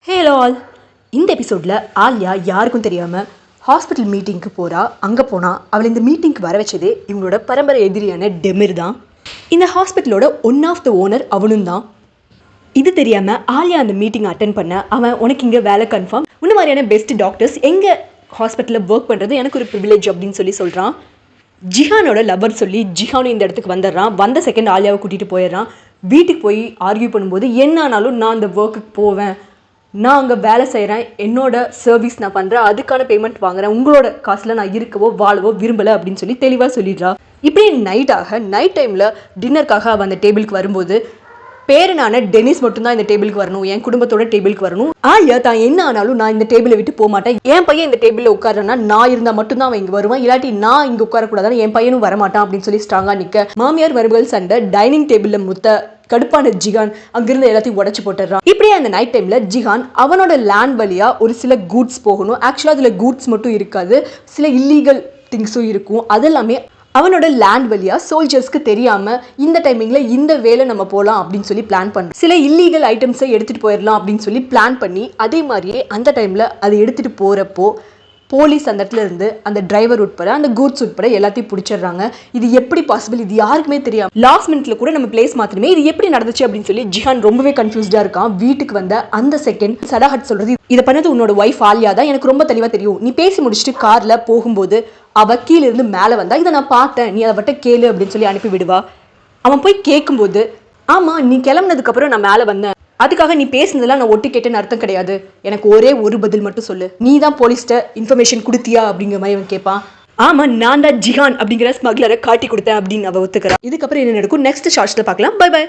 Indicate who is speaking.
Speaker 1: Hello all. இந்த எபிசோடில் ஆலியா யாருக்கும் தெரியாமல் ஹாஸ்பிட்டல் மீட்டிங்க்கு போகிறா. அங்கே போனால் அவளை இந்த மீட்டிங்க்கு வர வச்சதே இவங்களோட பரம்பரை எதிரியான டெமிர் தான். இந்த ஹாஸ்பிட்டலோட ஒன் ஆஃப் த ஓனர் அவனும் தான். இது தெரியாமல் ஆலியா அந்த மீட்டிங் அட்டன் பண்ண அவன் உனக்கு இங்கே வேலை கன்ஃபார்ம், இந்த மாதிரியான பெஸ்ட் டாக்டர்ஸ் எங்கள் ஹாஸ்பிட்டலில் ஒர்க் பண்ணுறது எனக்கு ஒரு ப்ரிவிலேஜ் அப்படின்னு சொல்கிறான். ஜிஹானோட லவர் சொல்லி ஜிஹானும் இந்த இடத்துக்கு வந்துடுறான். வந்த செகண்ட் ஆலியாவை கூட்டிகிட்டு போயிடுறான். வீட்டுக்கு போய் ஆர்கியூ பண்ணும்போது என்ன ஆனாலும் நான் அந்த ஒர்க்குக்கு போவேன், நான் அங்கே வேலை செய்கிறேன், என்னோட சர்வீஸ் நான் பண்ணுறேன், அதுக்கான பேமெண்ட் வாங்குறேன், உங்களோட காசில் நான் இருக்கவோ வாழவோ விரும்பலை அப்படின்னு சொல்லி தெளிவாக சொல்லிடுறா. இப்படி நைட் டைமில் டின்னருக்காக அவள் அந்த டேபிளுக்கு வரும்போது பேரனான டெனிஸ் மட்டும்தான் இந்த டேபிளுக்கு வரணும், என் குடும்பத்தோட டேபிளுக்கு வரணும். ஆலியா தான் என்ன ஆனாலும் நான் இந்த டேபிளை விட்டு போக மாட்டேன், என் பையன் இந்த டேபிளில் உட்காரன்னா நான் இருந்தால் மட்டும்தான் அவன் இங்கே வருவான், இல்லாட்டி நான் இங்கே உட்காரக்கூடாதான்னு என் பையனும் வரமாட்டான் அப்படின்னு சொல்லி ஸ்ட்ராங்காக நிற்க மாமியார் மருமகள் சண்டை டைனிங் டேபிளில் முத்த கடுப்பான ஜிஹான் அங்கிருந்து எல்லாத்தையும் உடச்சு போட்டுறான். இப்படியே அந்த நைட் டைம்ல ஜிஹான் அவனோட லேண்ட் வழியா ஒரு சில கூட்ஸ் போகணும். ஆக்சுவலா அதுல கூட்ஸ் மட்டும் இருக்காது, சில இல்லீகல் திங்ஸும் இருக்கும். அதெல்லாமே அவனோட லேண்ட் வழியா சோல்ஜர்ஸ்க்கு தெரியாம இந்த டைமிங்ல இந்த வேலை நம்ம போகலாம் அப்படின்னு சொல்லி பிளான் பண்ண சில இல்லீகல் ஐட்டம்ஸை எடுத்துட்டு போயிடலாம் அப்படின்னு சொல்லி பிளான் பண்ணி அதே மாதிரியே அந்த டைம்ல அதை எடுத்துட்டு போறப்போ போலீஸ் அந்த இடத்துல இருந்து அந்த டிரைவர் உட்பட அந்த கூட்ஸ் உட்பட எல்லாத்தையும் பிடிச்சிடுறாங்க. இது எப்படி பாசிபிள், இது யாருக்குமே தெரியும். லாஸ்ட் மினிட்ல கூட நம்ம பிளேஸ் மாத்திரமே இது எப்படி நடந்துச்சு அப்படின்னு சொல்லி ஜிஹான் ரொம்பவே கன்ஃபியூஸ்டா இருக்கான். வீட்டுக்கு வந்த அந்த செகண்ட் சடாஹட் சொல்றது, இதை பண்ணது உன்னோட ஒய்ஃப் ஆலியா தான், எனக்கு ரொம்ப தெளிவா தெரியும், நீ பேசி முடிச்சுட்டு கார்ல போகும்போது அவ கீழே இருந்து மேலே வந்தா, இதை நான் பார்த்தேன், நீ அதை வட்ட கேளு அப்படின்னு சொல்லி அனுப்பி விடுவா. அவன் போய் கேட்கும்போது, ஆமா நீ கிளம்புனதுக்கு அப்புறம் நான் மேலே வந்தேன், அதுக்காக நீ பேசுனதெல்லாம் நான் ஒட்டு கேட்டேன்னு அர்த்தம் கிடையாது, எனக்கு ஒரே ஒரு பதில் மட்டும் சொல்லு, நீ தான் போலீஸ்ட்ட இன்ஃபர்மேஷன் கொடுத்தியா அப்படிங்கிற மாதிரி அவன் கேட்பான். ஆமா நான் தான் ஜிஹான் அப்படிங்கிற ஸ்மக்லரை காட்டி கொடுத்தேன் அப்படின்னு அவ ஒத்துக்கிறா. இதுக்கப்புறம் என்ன நடக்கும் நெக்ஸ்ட் ஷார்ட்ஸ்ல பார்க்கலாம். Bye by.